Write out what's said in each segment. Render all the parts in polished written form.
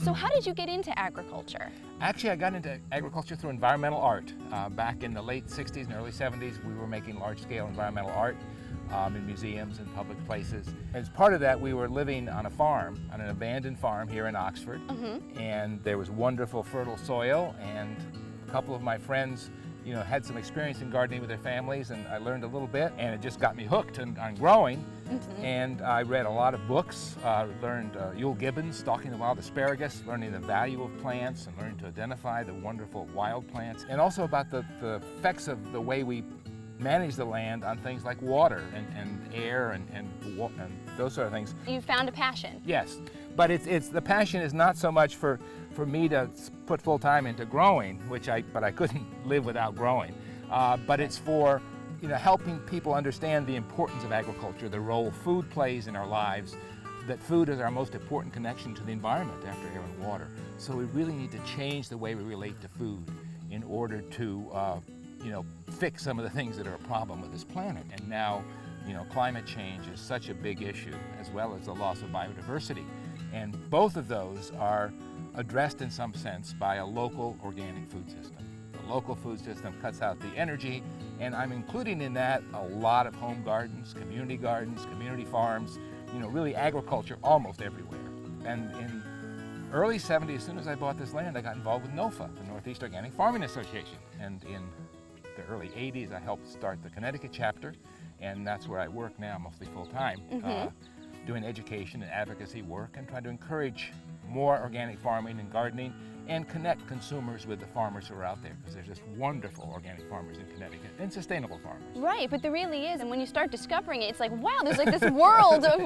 So how did you get into agriculture? Actually, I got into agriculture through environmental art. Back in the late 60s and early 70s, we were making large-scale environmental art in museums and public places. As part of that, we were living on a farm, on an abandoned farm here in Oxford, and there was wonderful fertile soil, and a couple of my friends had some experience in gardening with their families, and I learned a little bit, and it just got me hooked on growing. And I read a lot of books, learned Yule Gibbons, Stalking the Wild Asparagus, learning the value of plants and learning to identify the wonderful wild plants, and also about the effects of the way we manage the land on things like water and air and those sort of things. You found a passion. Yes, but the passion is not so much for me to put full time into growing, but I couldn't live without growing. But it's for helping people understand the importance of agriculture, the role food plays in our lives, that food is our most important connection to the environment after air and water. So we really need to change the way we relate to food in order to fix some of the things that are a problem with this planet. And now, climate change is such a big issue, as well as the loss of biodiversity. And both of those are addressed in some sense by a local organic food system. The local food system cuts out the energy, and I'm including in that a lot of home gardens, community farms, really agriculture almost everywhere. And in early 70s, as soon as I bought this land, I got involved with NOFA, the Northeast Organic Farming Association. And in the early 80s, I helped start the Connecticut chapter, and that's where I work now, mostly full-time, doing education and advocacy work and trying to encourage more organic farming and gardening and connect consumers with the farmers who are out there, because there's just wonderful organic farmers in Connecticut and sustainable farmers. Right, but there really is, and when you start discovering it, it's like, wow, there's like this world of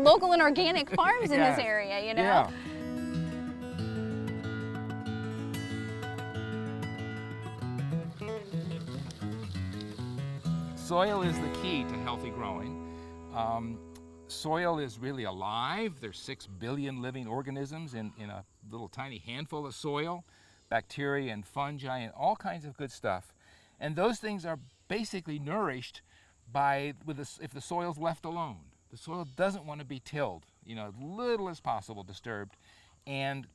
local and organic farms in this area, Yeah. Soil is the key to healthy growing. Soil is really alive. There's 6 billion living organisms in a little tiny handful of soil, bacteria and fungi and all kinds of good stuff. And those things are basically nourished if the soil's left alone. The soil doesn't want to be tilled, as little as possible disturbed, and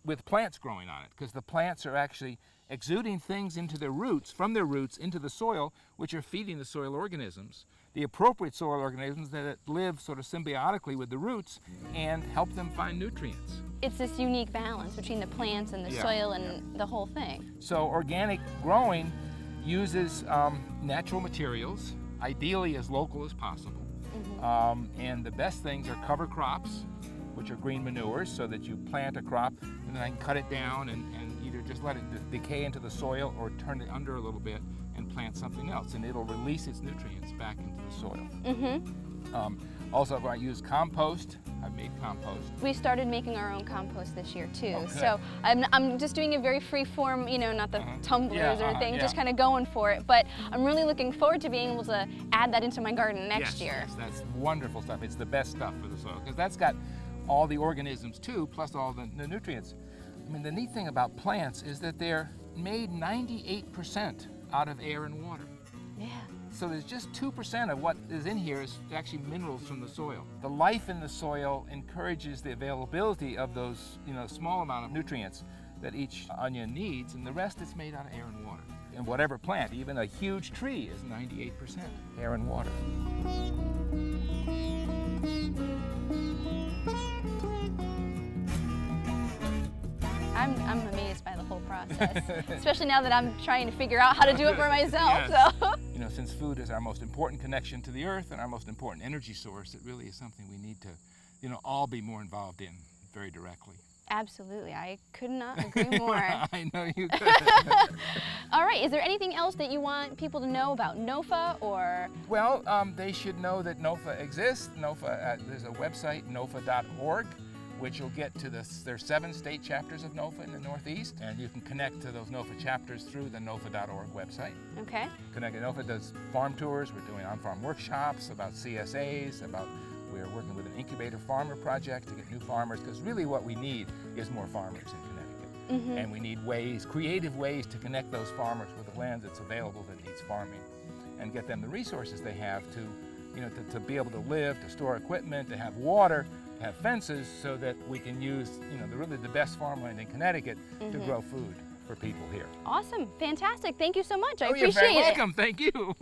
with plants growing on it, because the plants are actually exuding things from their roots into the soil, which are feeding the soil organisms, the appropriate soil organisms that live sort of symbiotically with the roots and help them find nutrients. It's this unique balance between the plants and the soil and the whole thing. So organic growing uses natural materials, ideally as local as possible. And the best things are cover crops, which are green manures, so that you plant a crop and then I can cut it down and either just let it decay into the soil or turn it under a little bit and plant something else, and it'll release its nutrients back into the soil. Also, I use compost. I've made compost. We started making our own compost this year too. Okay. So I'm just doing a very free form, not the tumblers or thing, just kind of going for it. But I'm really looking forward to being able to add that into my garden next year. Yes, that's wonderful stuff. It's the best stuff for the soil, because that's got all the organisms too, plus all the nutrients. I mean, the neat thing about plants is that they're made 98% out of air and water. Yeah. So there's just 2% of what is in here is actually minerals from the soil. The life in the soil encourages the availability of those, small amount of nutrients that each onion needs, and the rest is made out of air and water. And whatever plant, even a huge tree, is 98% air and water. I'm amazed by the whole process, especially now that I'm trying to figure out how to do it for myself. Yes. So. Since food is our most important connection to the earth and our most important energy source, it really is something we need to, all be more involved in very directly. Absolutely, I could not agree more. I know you could. All right, is there anything else that you want people to know about NOFA or? Well, they should know that NOFA exists. There's a website, nofa.org. which you'll get to there's 7 state chapters of NOFA in the Northeast, and you can connect to those NOFA chapters through the nofa.org website. Okay. NOFA does farm tours. We're doing on-farm workshops about CSAs, we're working with an incubator farmer project to get new farmers, because really what we need is more farmers in Connecticut. And we need creative ways to connect those farmers with the land that's available that needs farming, and get them the resources they have to be able to live, to store equipment, to have water, have fences so that we can use, really the best farmland in Connecticut to grow food for people here. Awesome, fantastic. Thank you so much. I You're appreciate very it. welcome. Thank you.